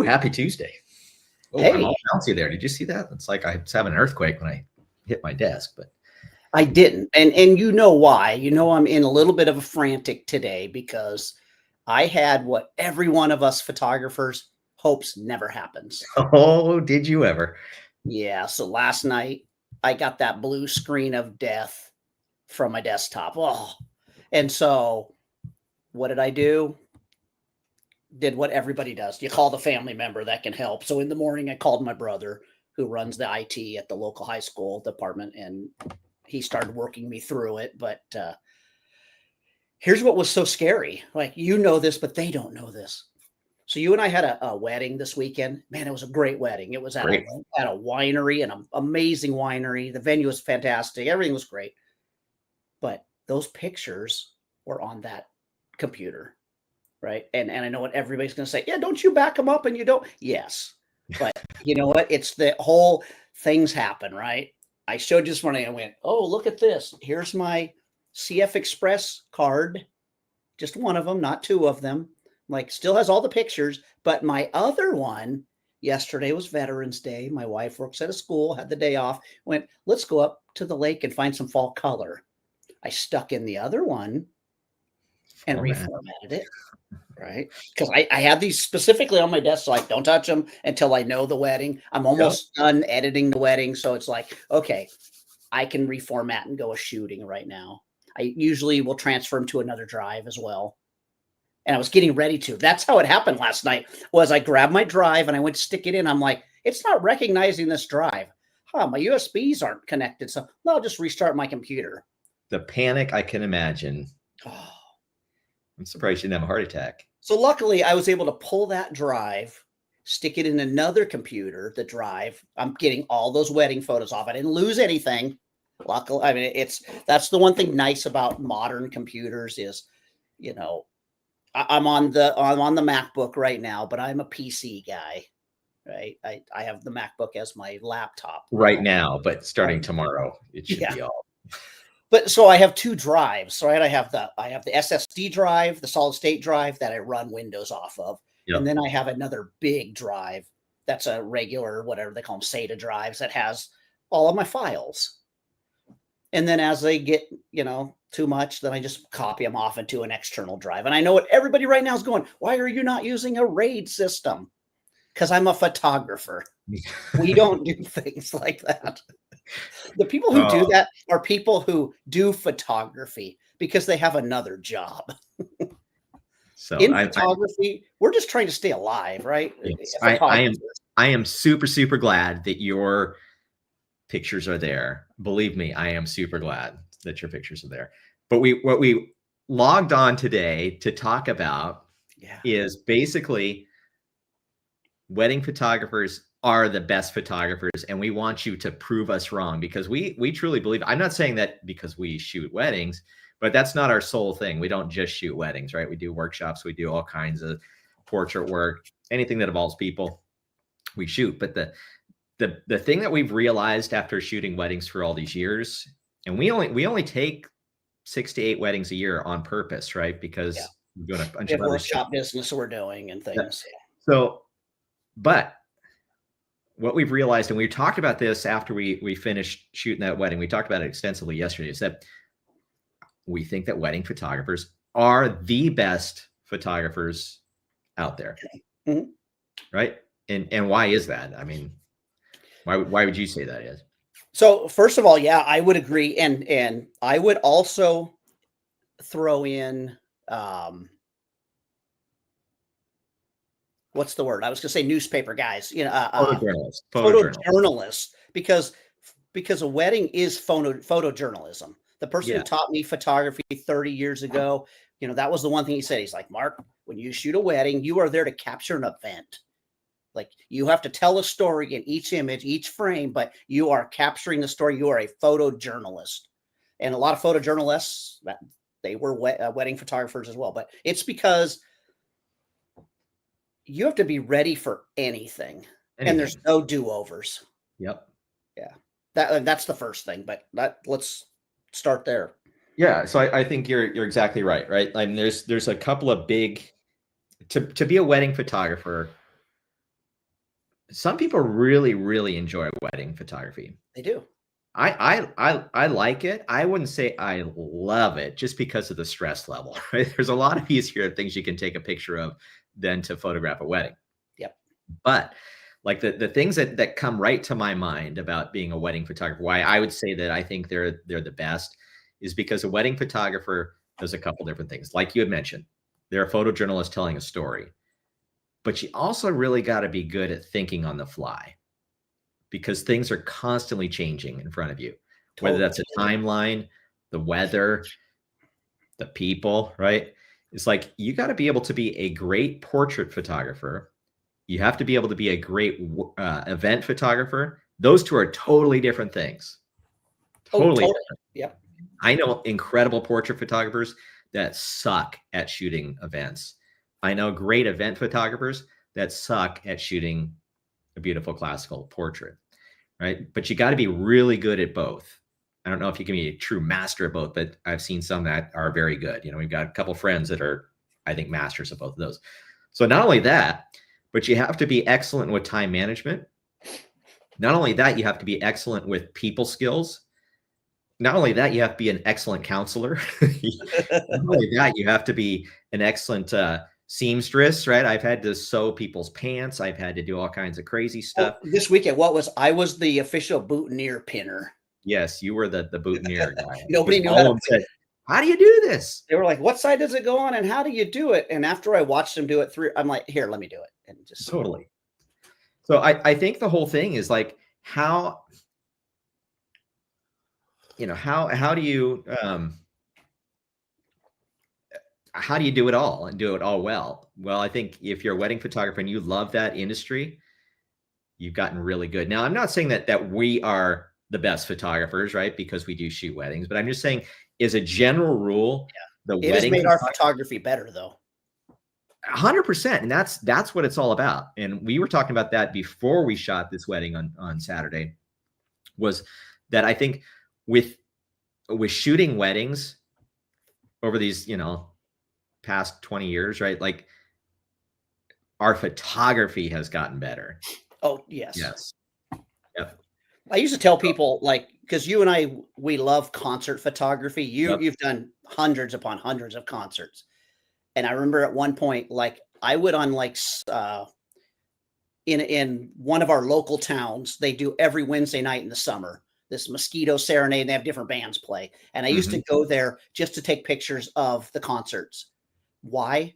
happy Tuesday. Oh, Hey. I'm all bouncy there. Did you see that? It's like I was having an earthquake when I hit my desk, but I didn't. And you know why. You know I'm in a little bit of a frantic today because I had what every one of us photographers hopes never happens. oh, did you ever? Yeah, so last night I got that blue screen of death from my desktop. Oh. And so what did I do? Did what everybody does. You call the family member that can help. So in the morning I called my brother who runs the IT at the local high school department, and he started working me through it. But here's what was so scary. Like, you know this, but they don't know this. So you and I had a wedding this weekend. Man, it was a great wedding. It was at a winery, an amazing winery. The venue was fantastic. Everything was great. But those pictures were on that computer, right? And I know what everybody's going to say. Yeah, don't you back them up and you don't? Yes. But you know what? It's the whole things happen, right? I showed you this morning. I went, oh, look at this. Here's my CF Express card. Just one of them, not two of them. Like, still has all the pictures. But my other one, yesterday was Veterans Day. My wife works at a school, had the day off. Went, let's go up to the lake and find some fall color. I stuck in the other one and reformatted it. Right. Because I have these specifically on my desk. So don't touch them until I know the wedding. I'm almost done editing the wedding. So it's like, okay, I can reformat and go a shooting right now. I usually will transfer them to another drive as well. And I was getting ready to. That's how it happened last night. Was I grabbed my drive and I went to stick it in. I'm like, it's not recognizing this drive. My USBs aren't connected. So I'll just restart my computer. The panic I can imagine. Oh. I'm surprised you didn't have a heart attack. So luckily, I was able to pull that drive, stick it in another computer, the drive. I'm getting all those wedding photos off. I didn't lose anything. Luckily, I mean, that's the one thing nice about modern computers is, you know, I'm on the MacBook right now, but I'm a PC guy, right? I have the MacBook as my laptop right now, but starting tomorrow, it should be all. But so I have two drives, right? I have the SSD drive, the solid state drive that I run Windows off of. Yep. And then I have another big drive that's a regular, whatever they call them, SATA drives that has all of my files. And then as they get, too much, then I just copy them off into an external drive. And I know what everybody right now is going, why are you not using a RAID system? Because I'm a photographer. We don't do things like that. The people who do that are people who do photography because they have another job. So in photography, we're just trying to stay alive, right? Yes, I am super, super glad that your pictures are there. Believe me, I am super glad that your pictures are there. But what we logged on today to talk about is basically wedding photographers are the best photographers, and we want you to prove us wrong because we truly believe. I'm not saying that because we shoot weddings, but that's not our sole thing. We don't just shoot weddings, right? We do workshops, we do all kinds of portrait work, anything that involves people, we shoot. But the thing that we've realized after shooting weddings for all these years, and we only take 6 to 8 weddings a year on purpose, right? Because we're doing a bunch of workshop business we're doing and things. So, but what we've realized, and we talked about this after we finished shooting that wedding, we talked about it extensively yesterday, is that we think that wedding photographers are the best photographers out there. Mm-hmm. Right? And why is that? I mean, why would you say that is? So first of all, I would agree. And I would also throw in, what's the word? I was going to say newspaper guys, photojournalists, because a wedding is photojournalism. The person who taught me photography 30 years ago, that was the one thing he said. He's like, Mark, when you shoot a wedding, you are there to capture an event. Like, you have to tell a story in each image, each frame, but you are capturing the story. You are a photojournalist. And a lot of photojournalists, they were wedding photographers as well. But it's because you have to be ready for anything. And there's no do-overs. Yep. Yeah. That's the first thing, but let's start there. Yeah. So I think you're exactly right. Right. I mean, there's a couple of big, to be a wedding photographer, some people really, really enjoy wedding photography. They do. I like it. I wouldn't say I love it just because of the stress level. Right? There's a lot of easier things you can take a picture of than to photograph a wedding. Yep. But like the things that come right to my mind about being a wedding photographer, why I would say that I think they're the best, is because a wedding photographer does a couple different things. Like you had mentioned, they're a photojournalist telling a story, but you also really got to be good at thinking on the fly because things are constantly changing in front of you, whether that's a timeline, the weather, the people, right? It's like you got to be able to be a great portrait photographer. You have to be able to be a great event photographer. Those two are totally different things. Totally. Different. Yep. I know incredible portrait photographers that suck at shooting events. I know great event photographers that suck at shooting a beautiful classical portrait, right? But you got to be really good at both. I don't know if you can be a true master at both, but I've seen some that are very good. You know, we've got a couple friends that are, I think, masters of both of those. So not only that, but you have to be excellent with time management. Not only that, you have to be excellent with people skills. Not only that, you have to be an excellent counselor. Not only that, you have to be an excellent seamstress, right? I've had to sew people's pants. I've had to do all kinds of crazy stuff. This weekend, I was the official boutonniere pinner. Yes, you were the boutonniere guy. Nobody knew how to said, how do you do this? They were like, what side does it go on and how do you do it? And after I watched them do it through, I'm like, here, let me do it. And just totally. So I think the whole thing is like how do you how do you do it all and do it all well? Well, I think if you're a wedding photographer and you love that industry, you've gotten really good. Now, I'm not saying that we are the best photographers, right? Because we do shoot weddings, but I'm just saying as a general rule, it has made our photography better though. 100%. And that's what it's all about. And we were talking about that before we shot this wedding on Saturday, was that I think with shooting weddings over these, past 20 years, right? Like our photography has gotten better. Oh, yes. Yes. Yep. I used to tell people, like, because you and I, we love concert photography. You've done hundreds upon hundreds of concerts. And I remember at one point, like I would on like in one of our local towns, they do every Wednesday night in the summer, this Mosquito Serenade, and they have different bands play. And I used to go there just to take pictures of the concerts. Why?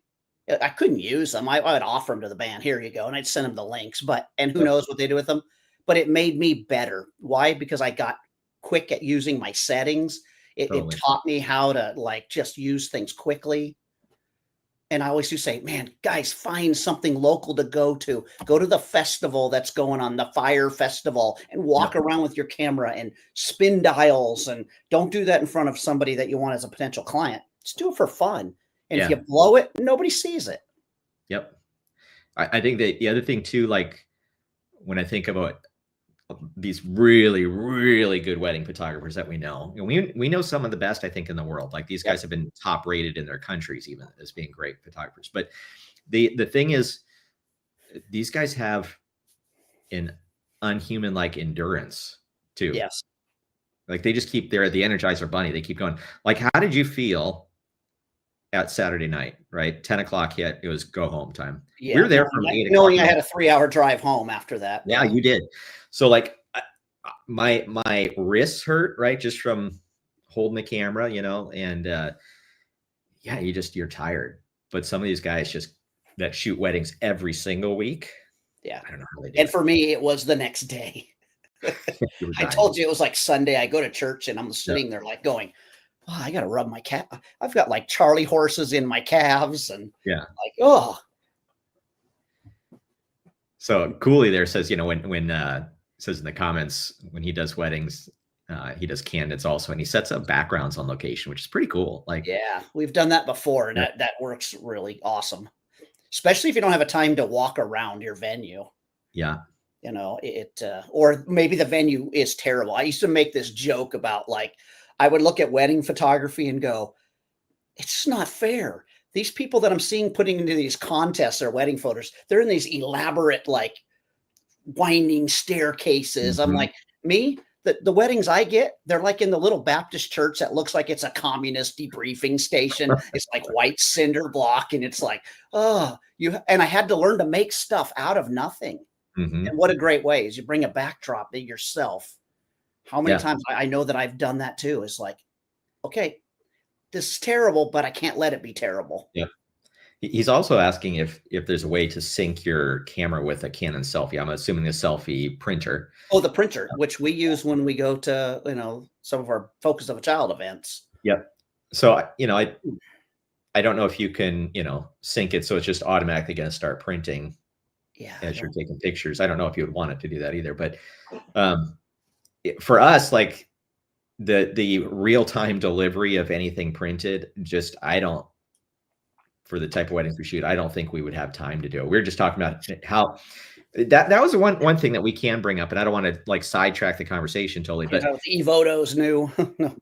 I couldn't use them. I would offer them to the band. Here you go. And I'd send them the links, and who knows what they do with them, but it made me better. Why? Because I got quick at using my settings. It taught me how to like just use things quickly. And I always do say, man, guys, find something local to go to. Go to the festival that's going on, the Fire Festival, and walk around with your camera and spin dials. And don't do that in front of somebody that you want as a potential client. Just do it for fun. And if you blow it, nobody sees it. Yep. I think that the other thing too, like when I think about these really, really good wedding photographers that we know, we know some of the best, I think, in the world. Like these guys have been top rated in their countries, even as being great photographers. But the thing is, these guys have an unhuman like endurance too. Yes. Like they just keep the Energizer Bunny. They keep going. Like, how did you feel at Saturday night, right? 10 o'clock hit, it was go home time. Yeah, we were there from 8 o'clock. Knowing I had a 3-hour drive home after that. Yeah, you did. So like my wrists hurt, right? Just from holding the camera, and you're tired. But some of these guys that shoot weddings every single week. Yeah. I don't know how they do And for me, it was the next day. I told you it was like Sunday. I go to church and I'm sitting there like going, oh, I got to rub my calf. I've got like Charlie horses in my calves and like, oh. So Cooley there says, when says in the comments, when he does weddings, he does candidates also, and he sets up backgrounds on location, which is pretty cool. Like, yeah, we've done that before, and that works really awesome, especially if you don't have a time to walk around your venue. Yeah. Or maybe the venue is terrible. I used to make this joke about like, I would look at wedding photography and go, it's just not fair. These people that I'm seeing putting into these contests or wedding photos, they're in these elaborate, like winding staircases. I'm Mhm. like, me, the weddings I get, they're like in the little Baptist church that looks like it's a communist debriefing station. It's like white cinder block, and it's like, oh, and I had to learn to make stuff out of nothing. Mhm. And what a great way is you bring a backdrop to yourself. How many Yeah. times I know that I've done that too. It's like, okay, this is terrible, but I can't let it be terrible. Yeah. He's also asking if there's a way to sync your camera with a Canon selfie. I'm assuming a selfie printer. Oh, the printer, which we use when we go to, some of our Focus of a Child events. Yep. So, I don't know if you can, sync it so it's just automatically going to start printing Yeah, I as you're don't. taking pictures. I don't know if you would want it to do that either, but um, for us, like the real time delivery of anything printed, just I don't for the type of weddings we shoot, I don't think we would have time to do it. We are just talking about how that was one thing that we can bring up, and I don't want to like sidetrack the conversation totally, You but know, the Evoto's new.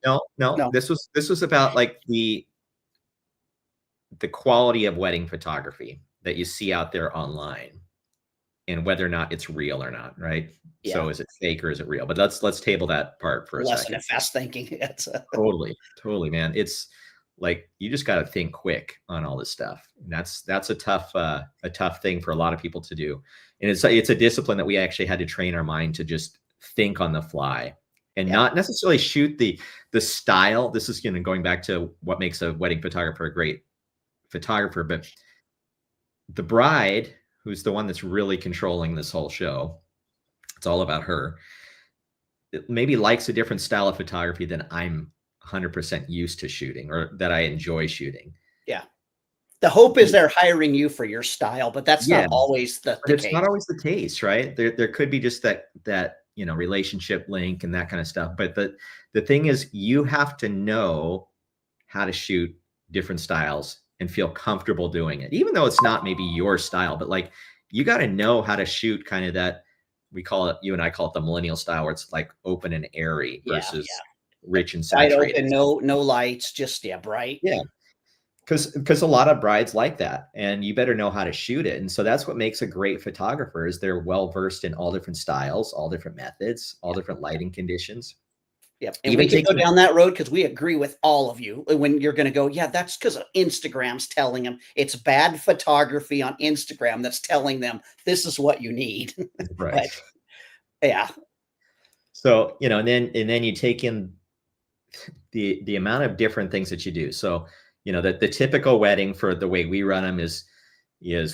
No, no, no. this was about like the quality of wedding photography that you see out there online and whether or not it's real or not, right? Yeah, So is it fake or is it real? But let's table that part for a lesson second. in fast thinking. It's Totally, man. It's like you just got to think quick on all this stuff. And that's a tough thing for a lot of people to do. And it's a discipline that we actually had to train our mind to just think on the fly and yeah, not necessarily shoot the style. This is going back to what makes a wedding photographer a great photographer, but the bride, who's the one that's really controlling this whole show, it's all about her, maybe likes a different style of photography than I'm 100% used to shooting or that I enjoy shooting. yeah. The hope is they're hiring you for your style, but that's Yeah, not always the, but the it's case. not always the case, right? There could be just that relationship link and that kind of stuff. But the thing is, you have to know how to shoot different styles and feel comfortable doing it, even though it's not maybe your style. But like, you got to know how to shoot kind of that. You and I call it the millennial style, where it's like open and airy Yeah, versus yeah. rich and Wide saturated. open, no lights, just bright. Yeah, because a lot of brides like that, and you better know how to shoot it. And so that's what makes a great photographer is they're well versed in all different styles, all different methods, all different lighting conditions. Yep, and we Even could go taking down that road because we agree with all of you when you're going to go, yeah, that's because Instagram's telling them it's bad photography on Instagram that's telling them this is what you need. right. But yeah, So and then you take in the amount of different things that you do. So the typical wedding for the way we run them is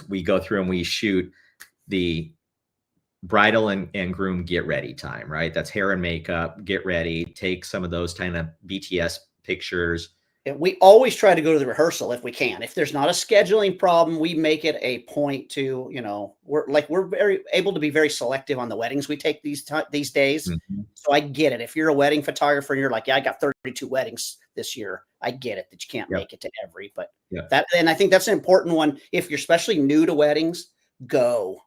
we go through and we shoot the bridal and groom get ready time, right? That's hair and makeup, get ready, take some of those kind of BTS pictures. we always try to go to the rehearsal if we can. If there's not a scheduling problem, we make it a point to, we're very able to be very selective on the weddings we take these days. Mhm. So I get it. If you're a wedding photographer and you're like, yeah, I got 32 weddings this year, I get it that you can't Yep. make it to every, but Yep. and I think that's an important one. If you're especially new to weddings, go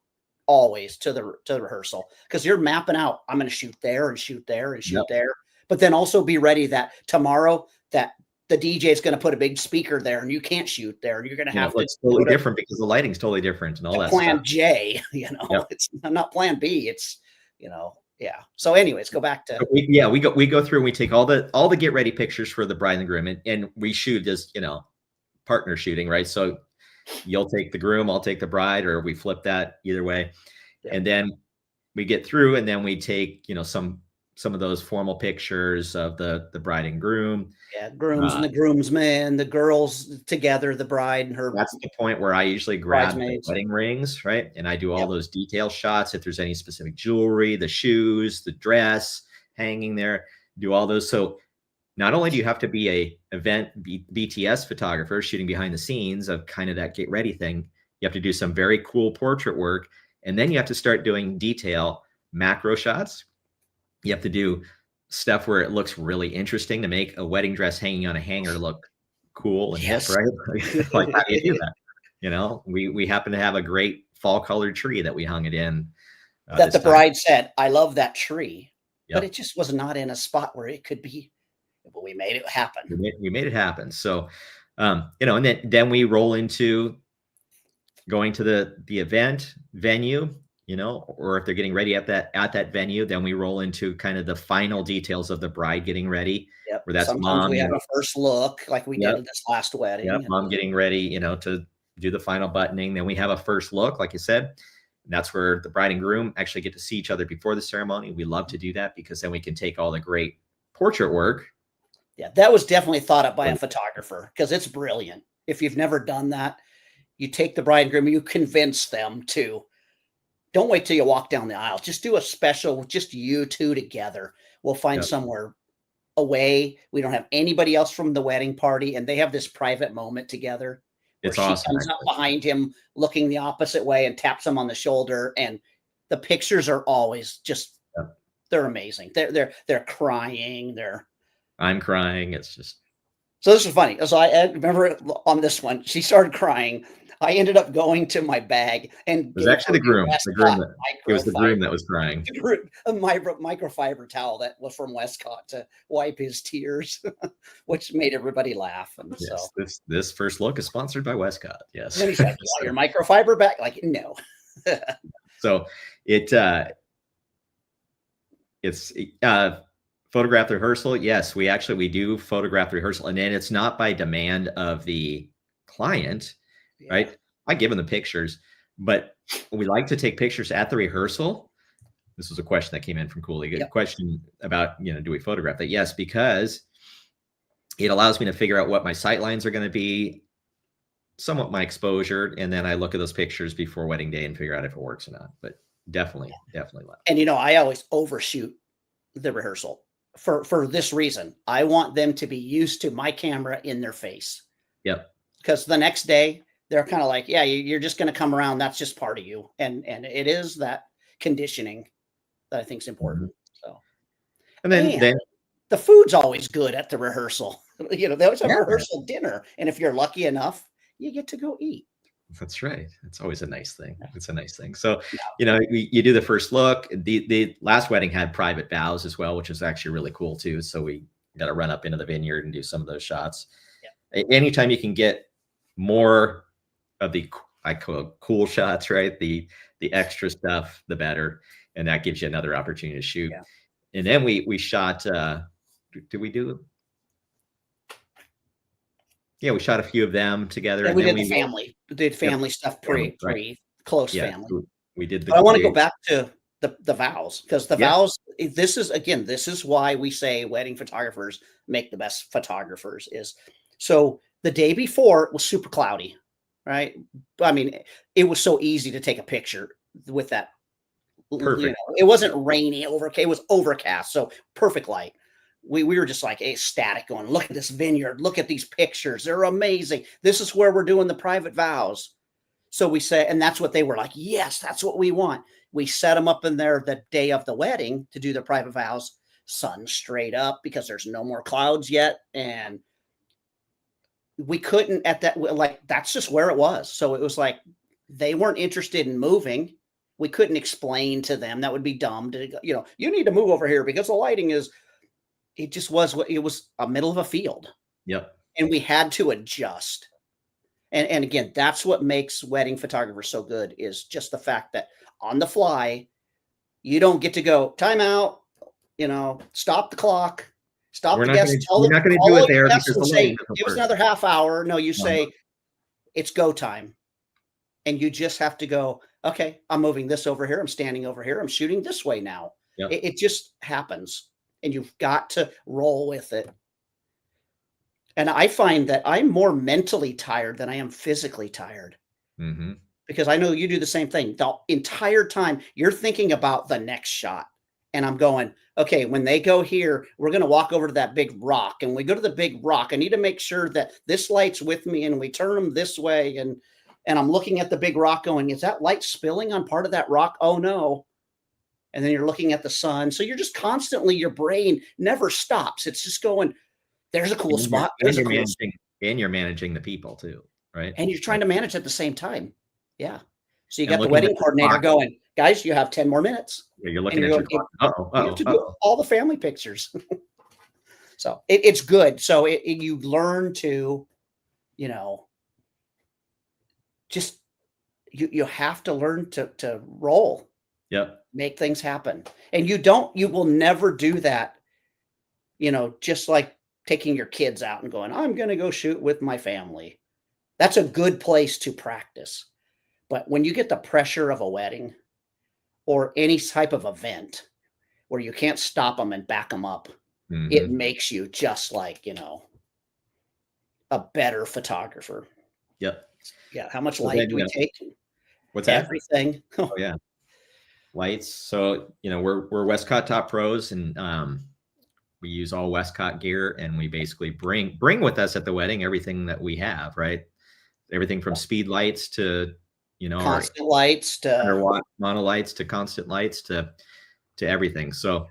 always to the rehearsal because you're mapping out. I'm going to shoot there and shoot there and shoot Yep. there, but then also be ready that tomorrow that the DJ is going to put a big speaker there and you can't shoot there. You're going to have to It's totally go to different because the lighting's totally different and all that plan stuff. J, Yep. it's not plan B. It's, yeah. So anyways, go back to, We go through and we take all the get ready pictures for the bride and groom and we shoot as partner shooting, right? So you'll take the groom, I'll take the bride, or we flip that either way. Yeah. And then we get through and then we take some of those formal pictures of the bride and groom. grooms and the groomsmen, the girls together, the bride and her. That's the point where I usually grab the Bridesmaids. wedding rings, right? And I do all Yep. those detail shots. If there's any specific jewelry, the shoes, the dress hanging there, do all those. So not only do you have to be a BTS photographer shooting behind the scenes of kind of that get ready thing, you have to do some very cool portrait work. And then you have to start doing detail macro shots. You have to do stuff where it looks really interesting to make a wedding dress hanging on a hanger look cool and Yes. hip, right? Like how do you do that? We happen to have a great fall colored tree that we hung it in. That the bride said, I love that tree, but Yep. it just was not in a spot where it could be, but we made it happen. We made it happen. So, and then we roll into going to the event venue. or if they're getting ready at that venue, then we roll into kind of the final details of the bride getting ready, Yep. where that's Sometimes mom. we have a first look like we did Yep. at this last Yep. wedding. Mom getting ready, to do the final buttoning. Then we have a first look, like you said. And that's where the bride and groom actually get to see each other before the ceremony. We love to do that because then we can take all the great portrait work. Yeah, that was definitely thought up by a photographer because it's brilliant. If you've never done that, you take the bride and groom, you convince them to. Don't wait till you walk down the aisle. Just do a special with just you two together. We'll find somewhere away. We don't have anybody else from the wedding party, and they have this private moment together. Where It's she awesome. comes up behind him, looking the opposite way, and taps him on the shoulder. And the pictures are always just, they're amazing. They're crying. I'm crying. It's just. So this is funny. So I remember on this one, she started crying. I ended up going to my bag and it was actually the groom. It was the groom that was crying. A microfiber towel that was from Westcott to wipe his tears, which made everybody laugh. And yes, so this first look is sponsored by Westcott. Yes. And he's like, your microfiber bag? Like, no. So it's photograph rehearsal. Yes, we do photograph rehearsal, and then it's not by demand of the client. Right. I give them the pictures, but we like to take pictures at the rehearsal. This was a question that came in from Cooley. Good question about, do we photograph that? Yes, because it allows me to figure out what my sight lines are going to be, somewhat my exposure. And then I look at those pictures before wedding day and figure out if it works or not. But definitely. And, I always overshoot the rehearsal for this reason. I want them to be used to my camera in their face. Yep. Because the next day, they're kind of like, yeah, you're just going to come around. That's just part of you. And it is that conditioning that I think is important. So, and then the food's always good at the rehearsal. They always have a rehearsal dinner. And if you're lucky enough, you get to go eat. That's right. It's always a nice thing. It's a nice thing. So, you do the first look. The last wedding had private vows as well, which is actually really cool too. So we got to run up into the vineyard and do some of those shots. Yeah. Anytime you can get more of the, I call it cool shots, right? The extra stuff, the better. And that gives you another opportunity to shoot. Yeah. And then we shot, did we do? Yeah, we shot a few of them together. Yeah, and we then did the family. We did family stuff, pretty close family. We did the. I want to go back to the vows, because the vows, this is why we say wedding photographers make the best photographers is. So the day before it was super cloudy, right? I mean, it was so easy to take a picture with that. Perfect. It wasn't rainy, it was overcast, so perfect light. We were just like ecstatic, going, look at this vineyard, look at these pictures, they're amazing. This is where we're doing the private vows. So we say, and that's what they were like, yes, that's what we want. We set them up in there the day of the wedding to do their private vows, sun straight up because there's no more clouds yet. And we couldn't at that, like, that's just where it was. So it was like, they weren't interested in moving. We couldn't explain to them. That would be dumb to, you need to move over here because the lighting is, it just was what it was, a middle of a field. Yep. And we had to adjust. And again, that's what makes wedding photographers so good, is just the fact that on the fly, you don't get to go time out, stop the clock, stop the guests. We're not going to do it there because the say, give us another half hour. No, you say it's go time. And you just have to go, okay, I'm moving this over here. I'm standing over here. I'm shooting this way now. Yep. It just happens. And you've got to roll with it. And I find that I'm more mentally tired than I am physically tired. Mm-hmm. Because I know you do the same thing. The entire time you're thinking about the next shot. And I'm going, okay, when they go here, we're going to walk over to that big rock. And we go to the big rock. I need to make sure that this light's with me, and we turn them this way. And I'm looking at the big rock going, is that light spilling on part of that rock? Oh, no. And then you're looking at the sun. So you're just constantly, your brain never stops. It's just going, there's a cool spot. And you're managing the people too, right? And you're trying to manage at the same time. Yeah. So you got the wedding coordinator going, guys, you have 10 more minutes. Yeah, you're looking at your clock. You have to do all the family pictures. So it's good. So you learn to, just, you have to learn to roll. Yep. Make things happen. And you will never do that, just like taking your kids out and going, I'm going to go shoot with my family. That's a good place to practice. But when you get the pressure of a wedding or any type of event where you can't stop them and back them up, it makes you just like, a better photographer. Yep. Yeah. How much light do we take? What's that? Everything. Oh yeah. Lights. So, we're Westcott Top Pros, and we use all Westcott gear, and we basically bring with us at the wedding everything that we have, right? Everything from speed lights to, constant lights to 100-watt monolights to constant lights to everything. So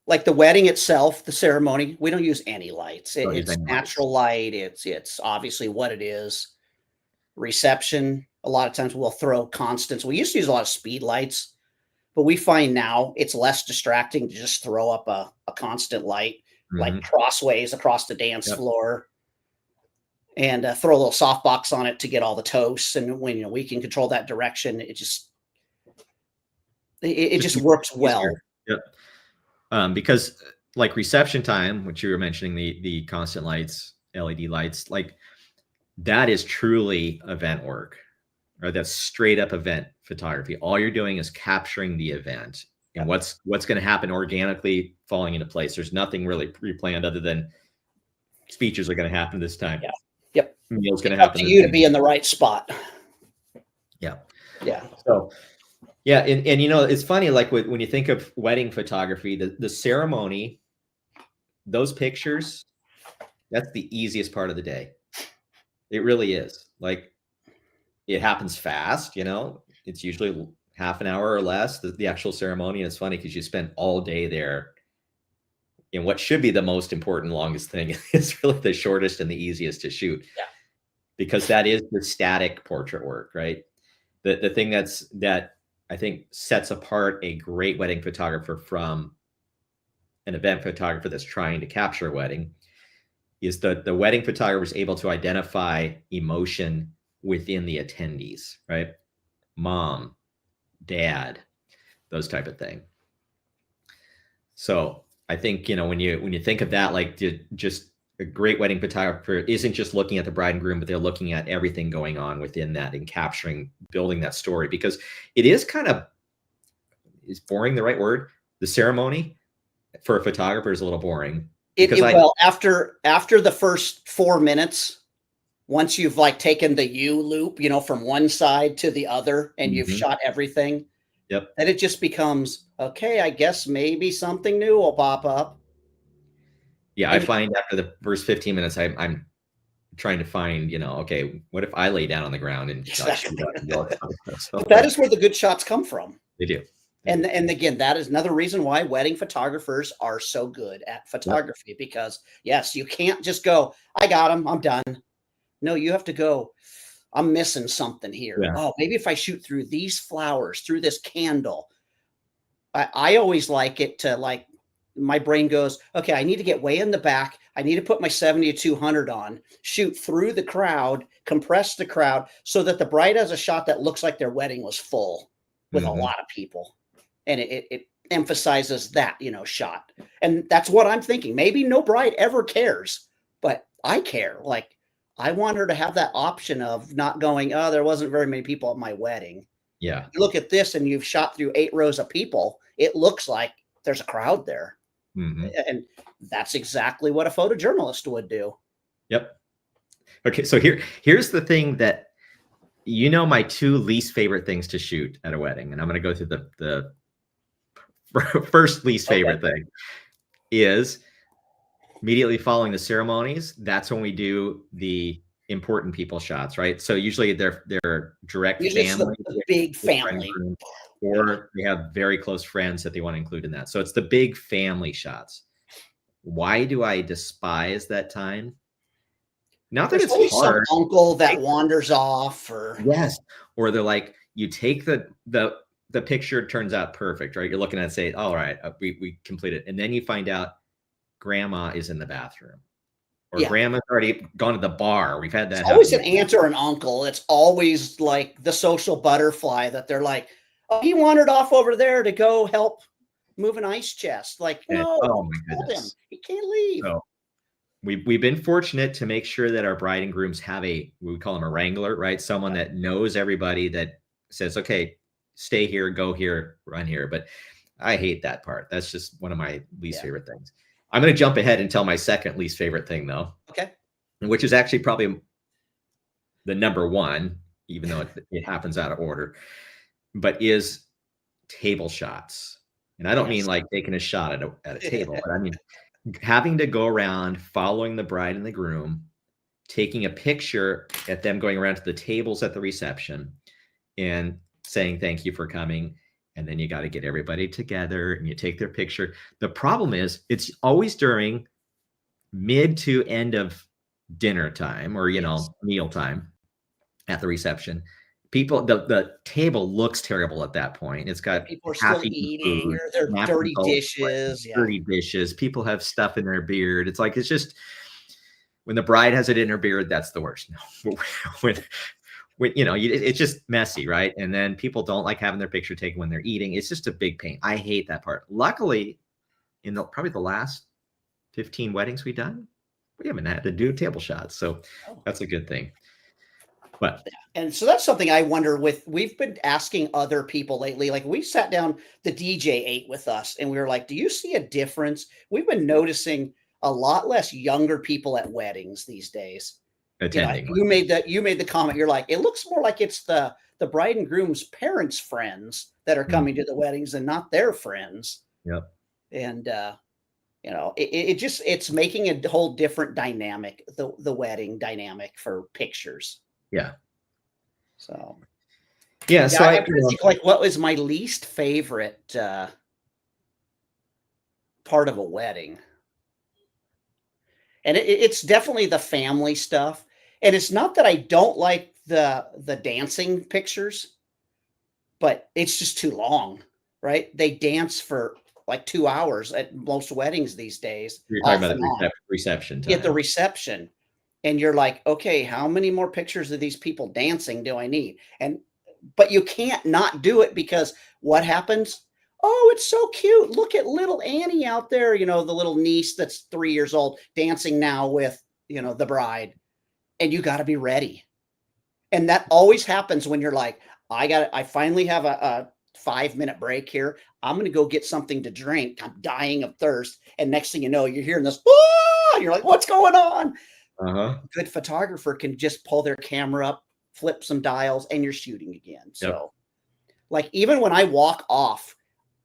like the wedding itself, the ceremony, we don't use any lights. Don't use It's any natural light. It's obviously what it is. Reception, a lot of times we'll throw constants. We used to use a lot of speed lights, but we find now it's less distracting to just throw up a constant light, like crossways across the dance floor, and throw a little softbox on it to get all the toasts. And when we can control that direction, it just works well. Yep. Because like reception time, which you were mentioning, the constant lights, LED lights, like that is truly event work, or that's straight up event photography. All you're doing is capturing the event and what's going to happen organically falling into place. There's nothing really pre-planned other than speeches are going to happen this time. Yeah. Yep. Meal's going to happen. Up to you to be in the right spot. Yeah. Yeah. So yeah. And it's funny, like when you think of wedding photography, the ceremony, those pictures, that's the easiest part of the day. It really is. Like, it happens fast, it's usually half an hour or less, the actual ceremony. And it's funny because you spend all day there. And what should be the most important, longest thing is really the shortest and the easiest to shoot. Yeah. Because that is the static portrait work, right? The thing that I think sets apart a great wedding photographer from an event photographer that's trying to capture a wedding is the wedding photographer is able to identify emotion within the attendees, right? Mom, dad, those type of thing. So I think, when you think of that, like just a great wedding photographer isn't just looking at the bride and groom, but they're looking at everything going on within that and capturing, building that story, because it is is boring the right word? The ceremony for a photographer is a little boring. Well, after the first 4 minutes, once you've like taken the U loop, from one side to the other, and you've shot everything, yep, then it just becomes, okay, I guess maybe something new will pop up. Yeah, I find after the first 15 minutes, I'm trying to find, okay, what if I lay down on the ground and exactly. So, but that is where the good shots come from. They do. And again, that is another reason why wedding photographers are so good at photography, because yes, you can't just go, I got them, I'm done. No, you have to go, I'm missing something here. Yeah. Oh, maybe if I shoot through these flowers, through this candle. I always like it to like, my brain goes, okay, I need to get way in the back. I need to put my 70-200 on, shoot through the crowd, compress the crowd so that the bride has a shot that looks like their wedding was full with a lot of people. And it emphasizes that, shot. And that's what I'm thinking. Maybe no bride ever cares, but I care. Like, I want her to have that option of not going, oh, there wasn't very many people at my wedding. Yeah. You look at this and you've shot through 8 rows of people. It looks like there's a crowd there. And that's exactly what a photojournalist would do. Yep. Okay. So here's the thing that, my 2 least favorite things to shoot at a wedding. And I'm going to go through the first least favorite thing is immediately following the ceremonies. That's when we do the important people shots, right? So usually they're direct family, the big family, or they have very close friends that they want to include in that. So it's the big family shots. Why do I despise that time? Not that it's hard. Some uncle that wanders off, or yes, or they're like, you take the picture, turns out perfect, right? You're looking at it, say, all right, we completed it, and then you find out grandma is in the bathroom, or grandma's already gone to the bar. We've had that. It's always an aunt or an uncle. It's always like the social butterfly that they're like, Oh, he wandered off over there to go help move an ice chest. Like, And, no, oh my told him goodness. he can't leave. So we've been fortunate to make sure that our bride and grooms have we call them a wrangler, right? Someone that knows everybody, that says, okay, stay here, go here, run here. But I hate that part. That's just one of my least favorite things. I'm going to jump ahead and tell my second least favorite thing, though. Okay. Which is actually probably the number one, even though it happens out of order, but is table shots. And I don't mean like taking a shot at a table, but I mean having to go around following the bride and the groom, taking a picture at them going around to the tables at the reception and saying thank you for coming. And then you got to get everybody together and you take their picture. The problem is it's always during mid to end of dinner time, or, meal time at the reception. People, the table looks terrible at that point. It's got people are still eating, or they're dirty dishes. Dirty dishes. People have stuff in their beard. It's like, it's just, when the bride has it in her beard, that's the worst. No, when it's just messy, right? And then people don't like having their picture taken when they're eating. It's just a big pain. I hate that part. Luckily, in probably the last 15 weddings we've done, we haven't had to do table shots, so that's a good thing. But and so that's something I wonder we've been asking other people lately. Like, we sat down, the DJ ate with us, and we were like, do you see a difference? We've been noticing a lot less younger people at weddings these days. Attending. You made the comment. You're like, it looks more like it's the bride and groom's parents' friends that are coming to the weddings and not their friends. Yep. And it's making a whole different dynamic, the wedding dynamic for pictures. Yeah. So yeah. So I think, like, what was my least favorite part of a wedding? And it's definitely the family stuff. And it's not that I don't like the dancing pictures, but it's just too long, right? They dance for like 2 hours at most weddings these days. You're talking about the reception time. At the reception. And you're like, okay, how many more pictures of these people dancing do I need? But you can't not do it, because what happens? Oh, it's so cute. Look at little Annie out there, the little niece that's 3 years old dancing now with, the bride. And you got to be ready. And that always happens when you're like, I finally have a 5-minute break here. I'm going to go get something to drink. I'm dying of thirst. And next thing you know, you're hearing this, and you're like, what's going on? Good photographer can just pull their camera up, flip some dials, and you're shooting again. So like, even when I walk off,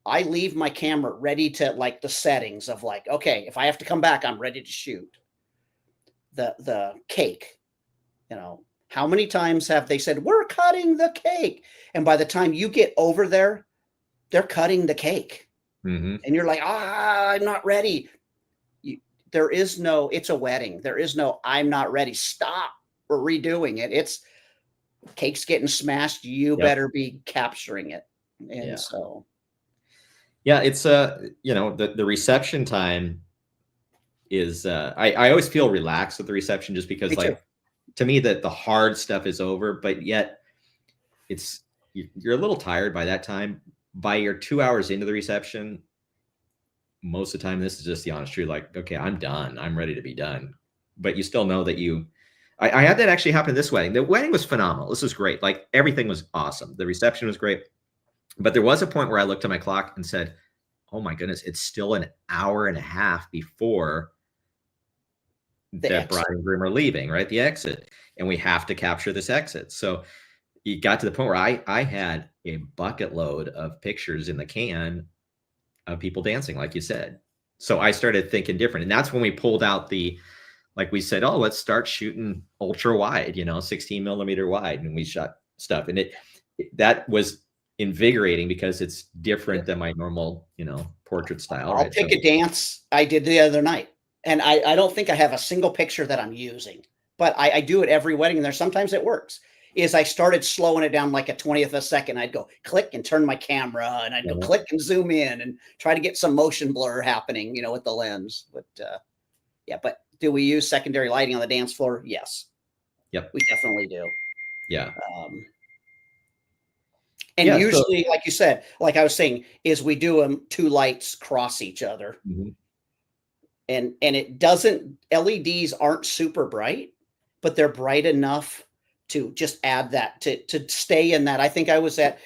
I leave my camera ready to, like, the settings of, like, okay, if I have to come back, I'm ready to shoot. The cake, how many times have they said, we're cutting the cake? And by the time you get over there, they're cutting the cake. And you're like, I'm not ready. It's a wedding. There is no, I'm not ready. Stop. We're redoing it. It's cake's getting smashed. You better be capturing it. And so. Yeah, it's the reception time is I always feel relaxed at the reception, just because, like, to me, that the hard stuff is over, but yet you're a little tired by that time. By your 2 hours into the reception, most of the time, this is just the honest truth, like, okay, I'm done. I'm ready to be done. But you still know that I had that actually happen this wedding. The wedding was phenomenal. This was great. Like, everything was awesome. The reception was great. But there was a point where I looked at my clock and said, oh my goodness, it's still an hour and a half before the bride and groom are leaving, right? The exit. And we have to capture this exit. So it got to the point where I had a bucket load of pictures in the can of people dancing, like you said. So I started thinking different. And that's when we pulled out like we said, oh, let's start shooting ultra wide, 16 millimeter wide. And we shot stuff. And that was invigorating, because it's different than my normal, portrait style. I'll pick a dance I did the other night. And I don't think I have a single picture that I'm using, but I do it every wedding. And sometimes it works. Is I started slowing it down like a 20th of a second. I'd go click and turn my camera, and I'd go click and zoom in and try to get some motion blur happening, with the lens. But but do we use secondary lighting on the dance floor? Yes. Yep. We definitely do. Yeah. And Yeah. usually, like you said, like I was saying, is we do them 2 lights cross each other. Mhm. And it doesn't LEDs aren't super bright, but they're bright enough to just add that to stay in that. I think I was at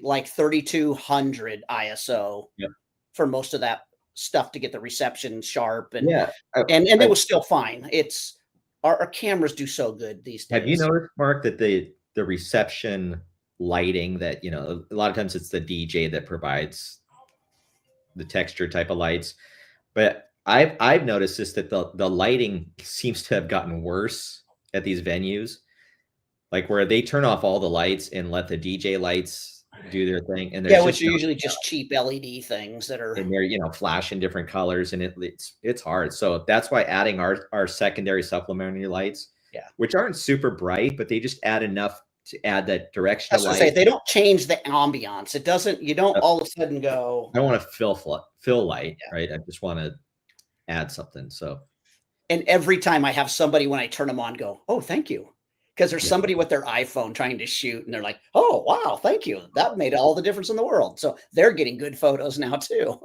like 3200 ISO Yep. for most of that stuff to get the reception sharp and Yeah. and it was still fine. It's our cameras do so good these Have you days. noticed, Mark, that the reception lighting that, a lot of times it's the DJ that provides the texture type of lights, but I've noticed this, that the lighting seems to have gotten worse at these venues, like where they turn off all the lights and let the DJ lights do their thing, and Yeah, there's which just are usually just cheap LED things that are and they're flashing different colors, and it's hard. So that's why adding our secondary supplementary lights, yeah. which aren't super bright, but they just add enough to add that direction That's of what I say. light. They don't change the ambiance. It doesn't. You don't all of a sudden go. I don't want to fill light, Yeah. right? I just want to add something. So, And every time I have somebody when I turn them on go, oh, thank you, because there's somebody with their iPhone trying to shoot, and they're like, oh, wow, thank you. That made all the difference in the world. So they're getting good photos now too.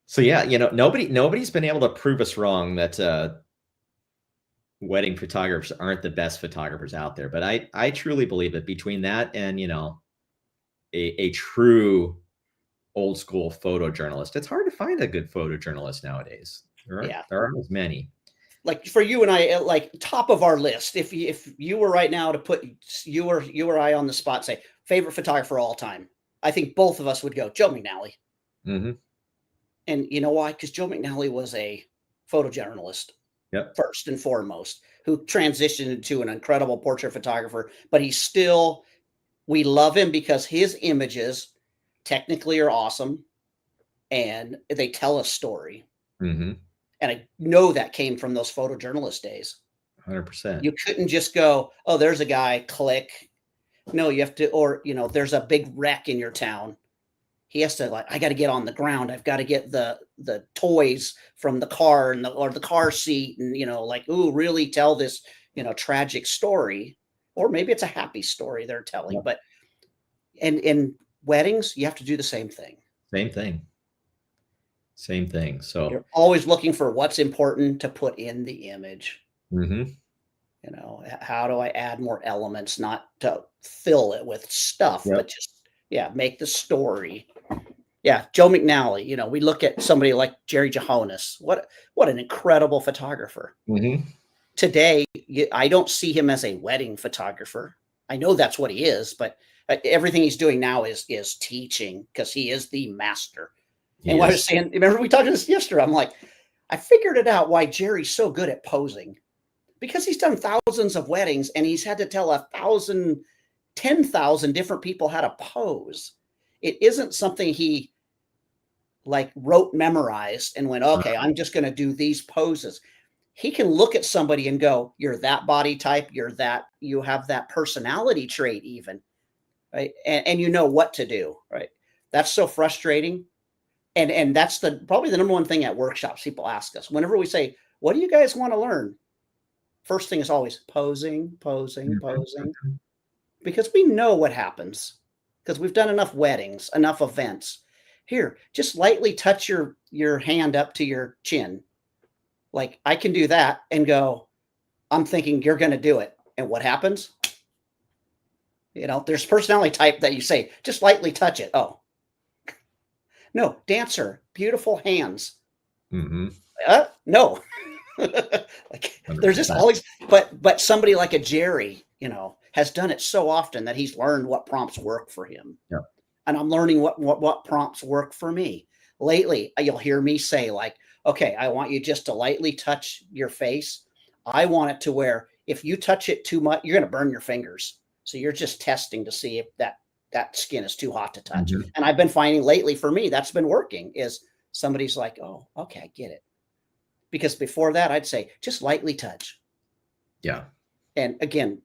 so yeah, nobody's been able to prove us wrong that wedding photographers aren't the best photographers out there. But I truly believe that between that and a true old school photojournalist, it's hard to find a good photojournalist nowadays. There aren't as many. Like for you and I, like top of our list. If you were right now to put you or I on the spot, say favorite photographer all time, I think both of us would go Joe McNally. Mm-hmm. And you know why? Because Joe McNally was a photojournalist. Yep. First and foremost, who transitioned into an incredible portrait photographer, but we love him because his images technically are awesome and they tell a story. Mm-hmm. And I know that came from those photojournalist days. 100%. You couldn't just go, oh, there's a guy, click. No, you have to, or, there's a big wreck in your town. He has to I got to get on the ground. I've got to get the toys from the car or the car seat and, ooh, really tell this, tragic story, or maybe it's a happy story they're telling, but in weddings, you have to do the same thing. Same thing. So you're always looking for what's important to put in the image. Mm-hmm. How do I add more elements, not to fill it with stuff, but just, make the story. Yeah. Joe McNally, we look at somebody like Jerry Johannes. What an incredible photographer. Mm-hmm. Today, I don't see him as a wedding photographer. I know that's what he is, but everything he's doing now is teaching, because he is the master. And what I was saying, remember we talked about this yesterday? I'm like, I figured it out why Jerry's so good at posing, because he's done thousands of weddings and he's had to tell 10,000 different people how to pose. It isn't something he memorized and went, okay, I'm just going to do these poses. He can look at somebody and go, you're that body type, you have that personality trait even, right? And you know what to do, right? That's so frustrating. And that's probably the number one thing at workshops people ask us. Whenever we say, what do you guys want to learn? First thing is always posing, because we know what happens, because we've done enough weddings, enough events. Here, just lightly touch your hand up to your chin. Like I can do that and go, I'm thinking you're going to do it. And what happens? There's personality type that you say, just lightly touch it. Oh, no, dancer, beautiful hands. Mm-hmm. No. There's just always, but somebody like a Jerry, has done it so often that he's learned what prompts work for him. Yep. And I'm learning what prompts work for me. Lately, you'll hear me say okay, I want you just to lightly touch your face. I want it to where if you touch it too much, you're going to burn your fingers. So you're just testing to see if that skin is too hot to touch. Mm-hmm. And I've been finding lately for me, that's been working, is somebody's like, oh, okay, I get it. Because before that, I'd say just lightly touch. Yeah. And again,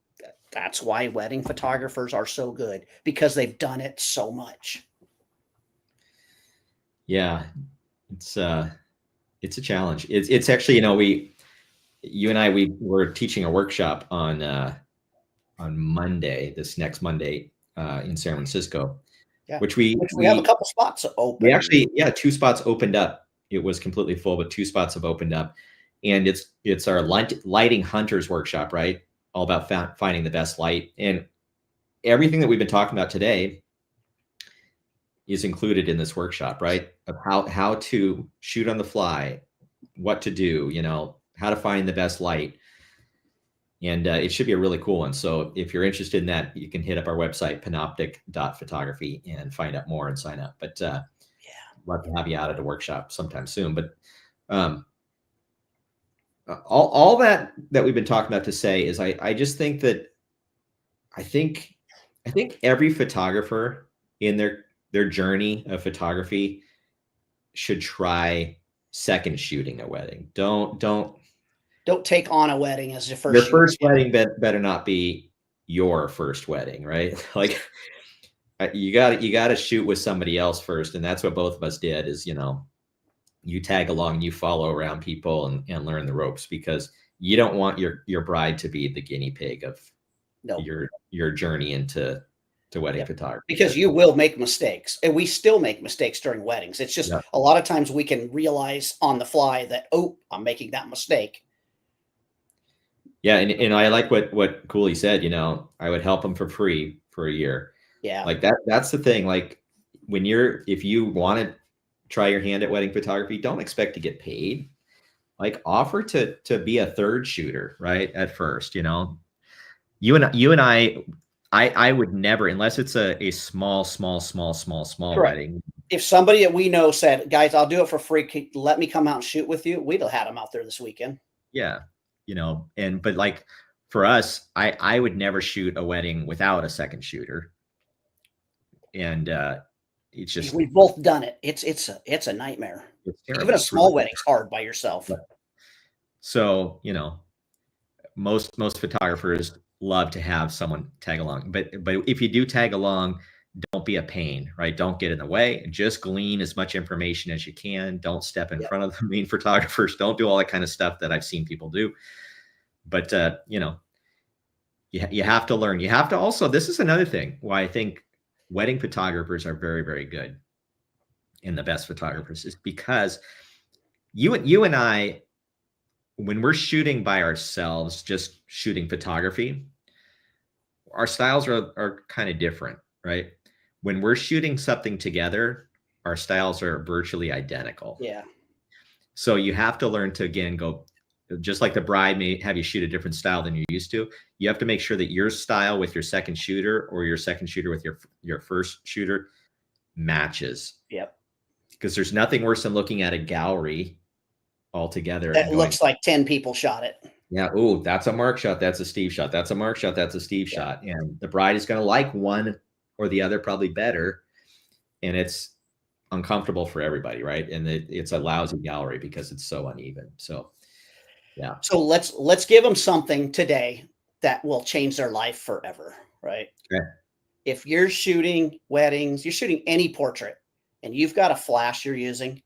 that's why wedding photographers are so good, because they've done it so much. Yeah. It's a challenge. It's actually, you and I, we were teaching a workshop on Monday, this next Monday, in San Francisco, Yeah. which we have a couple spots open. We actually, 2 spots opened up. It was completely full, but 2 spots have opened up, and it's our lighting hunters workshop, right? All about finding the best light, and everything that we've been talking about today is included in this workshop, right? Of how to shoot on the fly, what to do, how to find the best light. And it should be a really cool one. So if you're interested in that, you can hit up our website, panoptic.photography, and find out more and sign up. But love to have you out at a workshop sometime soon. But all that we've been talking about to say is I just think that I think every photographer in their journey of photography should try second shooting a wedding. Don't take on a wedding as your first. Your first wedding better not be your first wedding, right? Like you got to shoot with somebody else first, and that's what both of us did. Is you tag along, and you follow around people and learn the ropes, because you don't want your bride to be the guinea pig of your journey into wedding photography. Because you will make mistakes, and we still make mistakes during weddings. It's just a lot of times we can realize on the fly that, oh, I'm making that mistake. Yeah, and I like what Cooley said. I would help him for free for a year. Yeah, like that's the thing. Like if you want to try your hand at wedding photography, don't expect to get paid. Like offer to be a third shooter, right? At first, you and I would never, unless it's a small wedding. If somebody that we know said, guys, I'll do it for free, let me come out and shoot with you, we'd have had them out there this weekend. Yeah. But like for us, I would never shoot a wedding without a second shooter. And it's just, we've both done it. It's a nightmare. Even a small wedding's hard by yourself. So, most photographers love to have someone tag along, but if you do tag along, don't be a pain, right? Don't get in the way. Just glean as much information as you can. Don't step in front of the main photographers. Don't do all that kind of stuff that I've seen people do. But you have to learn. You have to also, this is another thing why I think wedding photographers are very, very good and the best photographers, is because you and I, when we're shooting by ourselves, just shooting photography, our styles are kind of different, right? When we're shooting something together, our styles are virtually identical. Yeah. So you have to learn to, again, go, just like the bride may have you shoot a different style than you're used to. You have to make sure that your style with your second shooter, or your second shooter with your first shooter, matches. Yep. Because there's nothing worse than looking at a gallery all together. That looks like 10 people shot it. Yeah. Oh, that's a Mark shot. That's a Steve shot. That's a Mark shot. That's a Steve shot. And the bride is going to like one or the other probably better. And it's uncomfortable for everybody, right? And it's a lousy gallery because it's so uneven. So, yeah. So let's give them something today that will change their life forever, right? Okay. If you're shooting weddings, you're shooting any portrait, and you've got a flash you're using,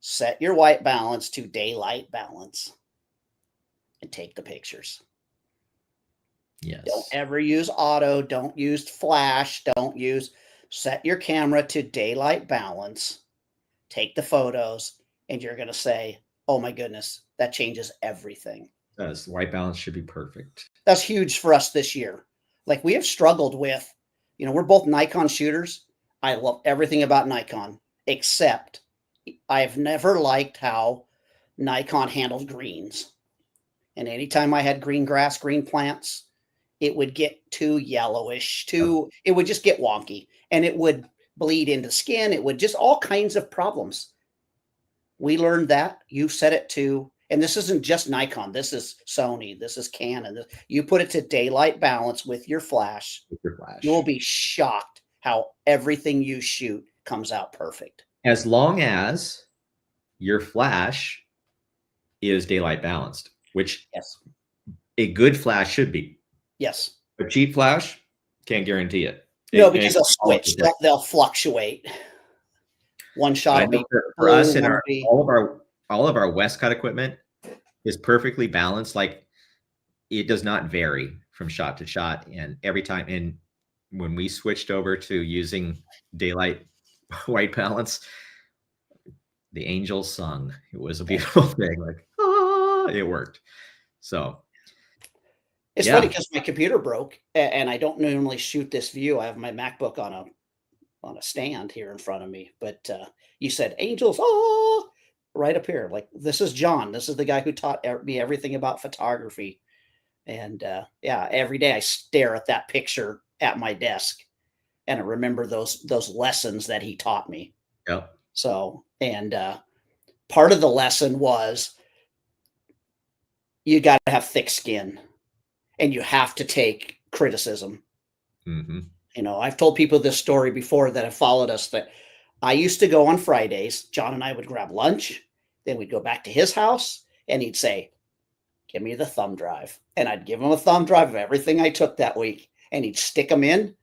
set your white balance to daylight balance and take the pictures. Yes. Don't ever use auto. Don't use flash. Set your camera to daylight balance, take the photos, and you're going to say, oh my goodness, that changes everything. It does. The white balance should be perfect. That's huge for us this year. Like, we have struggled with, we're both Nikon shooters. I love everything about Nikon, except I've never liked how Nikon handled greens. And anytime I had green grass, green plants, it would get too yellowish, it would just get wonky, and it would bleed into skin. It would just all kinds of problems. We learned that. You set it to, and this isn't just Nikon. This is Sony. This is Canon. You put it to daylight balance with your flash. You will be shocked how everything you shoot comes out perfect. As long as your flash is daylight balanced, which a good flash should be. Yes. A cheap flash, can't guarantee it. No, because they'll switch. They'll fluctuate. One shot for us, and all of our Westcott equipment is perfectly balanced. Like, it does not vary from shot to shot. And every time, and when we switched over to using daylight white balance, the angels sung. It was a beautiful thing. Like, it worked. So It's funny yeah. because my computer broke, and I don't normally shoot this view. I have my MacBook on a stand here in front of me, but you said angels, right up here. Like, this is John. This is the guy who taught me everything about photography. And yeah, every day I stare at that picture at my desk, and I remember those lessons that he taught me. Yep. So, and part of the lesson was you got to have thick skin, and you have to take criticism. Mm-hmm. You know, I've told people this story before that have followed us, that I used to go on Fridays. John and I would grab lunch, then we'd go back to his house, and he'd say, "Give me the thumb drive." And I'd give him a thumb drive of everything I took that week, and he'd stick them in,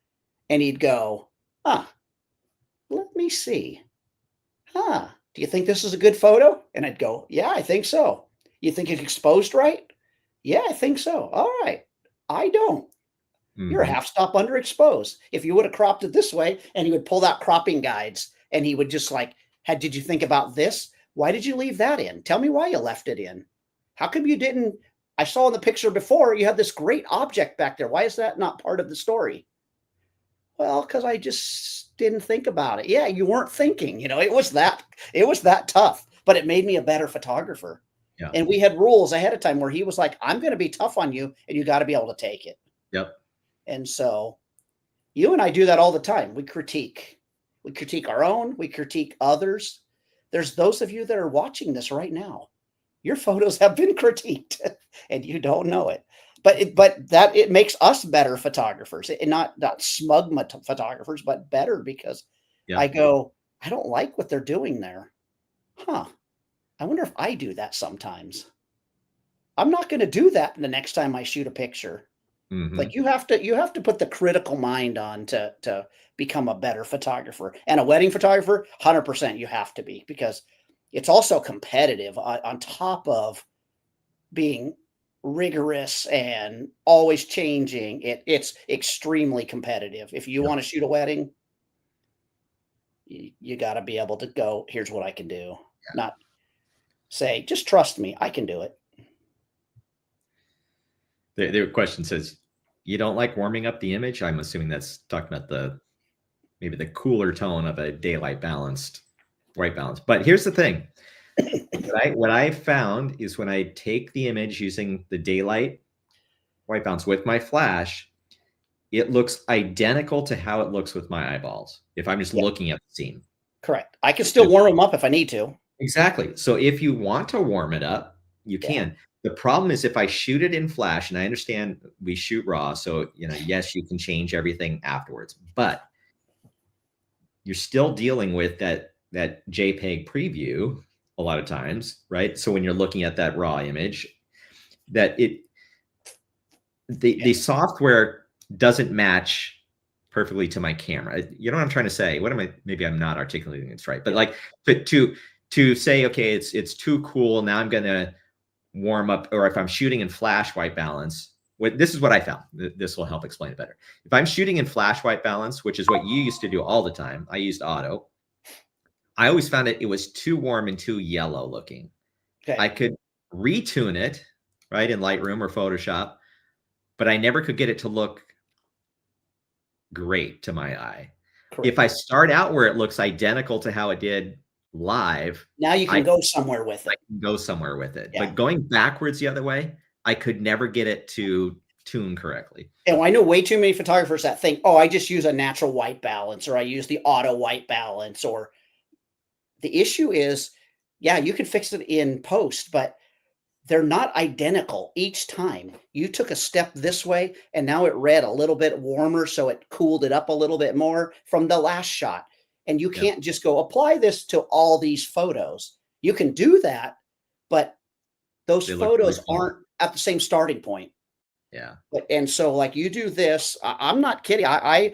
and he'd go, let me see. Do you think this is a good photo? And I'd go, yeah, I think so. You think it's exposed right? Yeah, I think so. All right. I don't. You're a Mm-hmm. half stop underexposed. If you would have cropped it this way, and he would pull out cropping guides, and he would just like, did you think about this? Why did you leave that in? Tell me why you left it in. How come you didn't? I saw in the picture before you had this great object back there. Why is that not part of the story? Well, because I just didn't think about it. Yeah, you weren't thinking. It was that tough, but it made me a better photographer. Yeah. And we had rules ahead of time where he was like, I'm going to be tough on you, and you got to be able to take it. Yep. And so you and I do that all the time. We critique our own, we critique others. There's those of you that are watching this right now. Your photos have been critiqued and you don't know it. But it makes us better photographers, and not smug photographers, but better, because Yeah. I go, I don't like what they're doing there. I wonder if I do that sometimes. I'm not going to do that the next time I shoot a picture. Mm-hmm. Like, you have to put the critical mind on to become a better photographer. And a wedding photographer, 100% you have to be, because it's also competitive on top of being rigorous and always changing. It's extremely competitive. If you want to shoot a wedding, you got to be able to go, here's what I can do. Not say, just trust me, I can do it. The question says, you don't like warming up the image? I'm assuming that's talking about maybe the cooler tone of a daylight balanced white balance. But here's the thing. What I found is when I take the image using the daylight white balance with my flash, it looks identical to how it looks with my eyeballs if I'm just looking at the scene. Correct. I can still warm them up if I need to. Exactly. So if you want to warm it up, you can. The problem is if I shoot it in flash, and I understand we shoot raw, so yes, you can change everything afterwards, but you're still dealing with that JPEG preview a lot of times, right? So when you're looking at that raw image, the software doesn't match perfectly to my camera. You know what I'm trying to say? Maybe I'm not articulating this right, but to say, okay, it's too cool. Now I'm going to warm up, or if I'm shooting in flash white balance, this is what I found. This will help explain it better. If I'm shooting in flash white balance, which is what you used to do all the time, I used auto. I always found it was too warm and too yellow looking. Okay. I could retune it, right, in Lightroom or Photoshop, but I never could get it to look great to my eye. Correct. If I start out where it looks identical to how it did live, now you can go somewhere with it. I can go somewhere with it. Yeah. But going backwards the other way, I could never get it to tune correctly. And I know way too many photographers that think, I just use a natural white balance, or I use the auto white balance. Or the issue is, you can fix it in post, but they're not identical each time. You took a step this way, and now it read a little bit warmer, so it cooled it up a little bit more from the last shot. And you can't just go apply this to all these photos. You can do that, but those photos aren't at the same starting point. Yeah. And so, like, you do this, I'm not kidding. I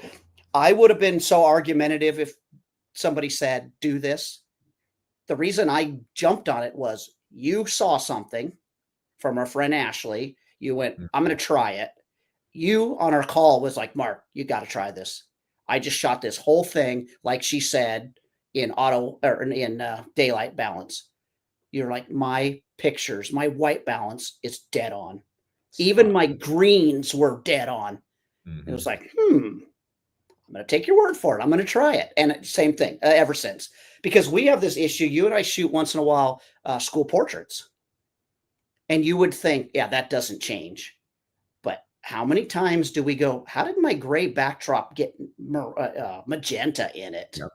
would have been so argumentative if somebody said, do this. The reason I jumped on it was you saw something from our friend Ashley. You went, I'm going to try it. you on our call was like, Mark, you got to try this. I just shot this whole thing, like she said, in auto or in daylight balance. You're like, my pictures, my white balance is dead on. Even my greens were dead on. It was like, I'm going to take your word for it. I'm going to try it. And same thing ever since, because we have this issue. You and I shoot once in a while school portraits. And you would think, yeah, that doesn't change. But how many times do we go, how did my gray backdrop get magenta in it? Yep.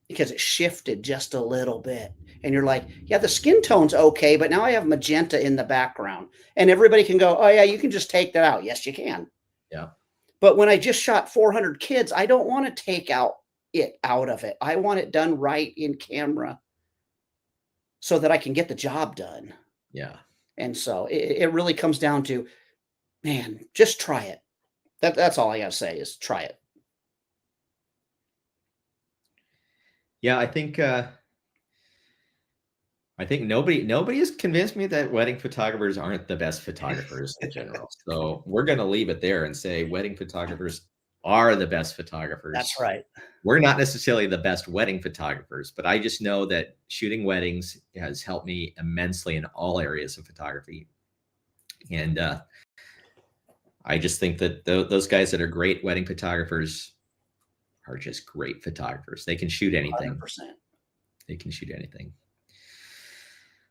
Because it shifted just a little bit. And you're like, yeah, the skin tone's okay, but now I have magenta in the background. And everybody can go, oh, yeah, you can just take that out. Yes, you can. Yeah. But when I just shot 400 kids, I don't want to take it out of it. I want it done right in camera so that I can get the job done. Yeah. And so it really comes down to, man, just try it. That's all I got to say is try it. Yeah, I think nobody has convinced me that wedding photographers aren't the best photographers in general. So we're going to leave it there and say wedding photographers are the best photographers. That's right. We're not necessarily the best wedding photographers, but I just know that shooting weddings has helped me immensely in all areas of photography. And I just think that those guys that are great wedding photographers are just great photographers. They can shoot anything. 100%. They can shoot anything.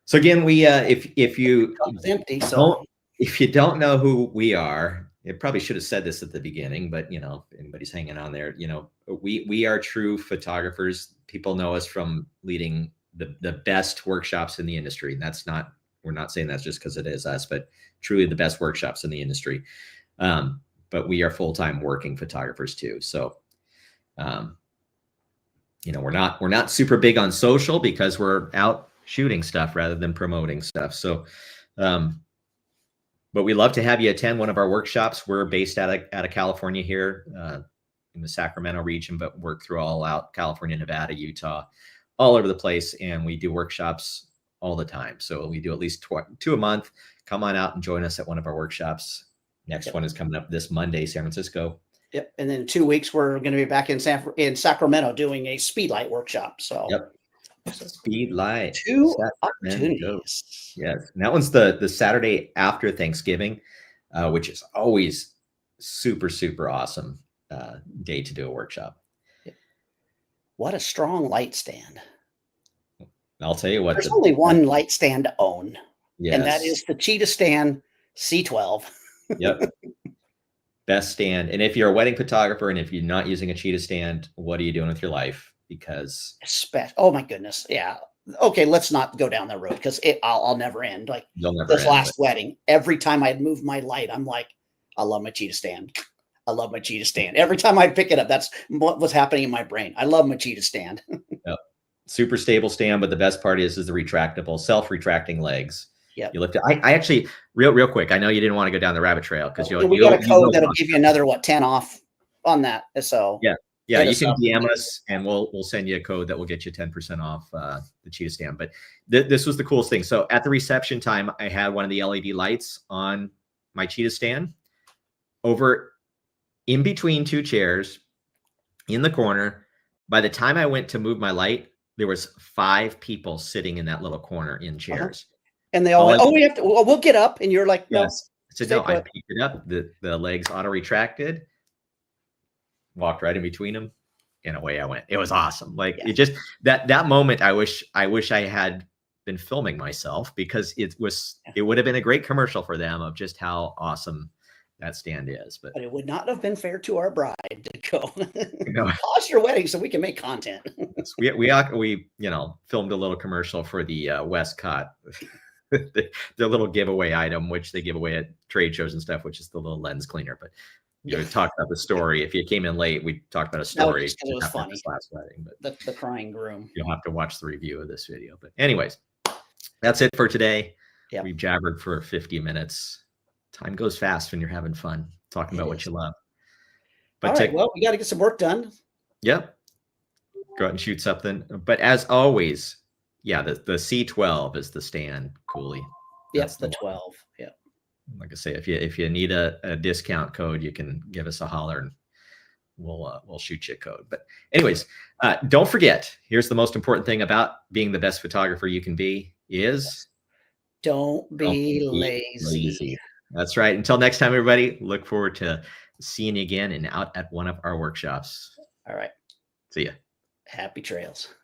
So again, we if you empty, so if you don't know who we are, it probably should have said this at the beginning, but you know, if anybody's hanging on there, you know, we are true photographers. People know us from leading the best workshops in the industry. And that's not, we're not saying that's just because it is us, but truly the best workshops in the industry. But we are full-time working photographers too. So you know, we're not super big on social because we're out shooting stuff rather than promoting stuff. So, but we love to have you attend one of our workshops. We're based out of California here in the Sacramento region, but work through all out California, Nevada, Utah, all over the place. And we do workshops all the time. So we do at least 2 a month. Come on out and join us at one of our workshops. Next one is coming up this Monday, San Francisco. Yep. And then in 2 weeks, we're going to be back in Sacramento doing a speedlight workshop. So yep. Speedlight. 2 opportunities. Yes. And that one's the Saturday after Thanksgiving, which is always super, super awesome day to do a workshop. What a strong light stand. I'll tell you what. There's only one light stand to own. Yes. And that is the Cheetah Stand C12. Yep. Best stand. And if you're a wedding photographer and if you're not using a Cheetah stand, what are you doing with your life? Because oh my goodness. Yeah. Okay. Let's not go down that road because I'll never end. Like this last wedding, every time I'd move my light, I'm like, I love my Cheetah stand. I love my Cheetah stand. Every time I pick it up, that's what was happening in my brain. I love my Cheetah stand. Yep. Super stable stand, but the best part is the retractable, self-retracting legs. Yeah, you lift it. I actually real quick. I know you didn't want to go down the rabbit trail because we got a code that'll give you another 10 off on that. So yeah, you can DM us and we'll send you a code that will get you 10% off the Cheetah stand. But this was the coolest thing. So at the reception time, I had one of the LED lights on my Cheetah stand over in between 2 chairs in the corner. By the time I went to move my light, there was 5 people sitting in that little corner in chairs. And they all went, we have to, we'll get up. And you're like, no. Yes. So no, I picked it up. The legs auto retracted, walked right in between them, and away I went. It was awesome. Like it just that moment. I wish I had been filming myself because it would have been a great commercial for them of just how awesome that stand is. But it would not have been fair to our bride to go pause your wedding so we can make content. we filmed a little commercial for the Westcott. the little giveaway item, which they give away at trade shows and stuff, which is the little lens cleaner. But we talked about the story. If you came in late, we talked about a story. It was funny. This last wedding, but the crying groom. You'll have to watch the review of this video. But anyways, that's it for today. Yep. We've jabbered for 50 minutes. Time goes fast when you're having fun talking about what you love. But all right, well, we got to get some work done. Yep. Go out and shoot something. But as always, yeah, the C12 is the stand, Cooley. Yes, the 12. Yeah. Like I say, if you need a discount code, you can give us a holler and we'll shoot you a code. But anyways, don't forget, here's the most important thing about being the best photographer you can be is Don't don't be be lazy. That's right. Until next time, everybody, look forward to seeing you again and out at one of our workshops. All right. See ya. Happy trails.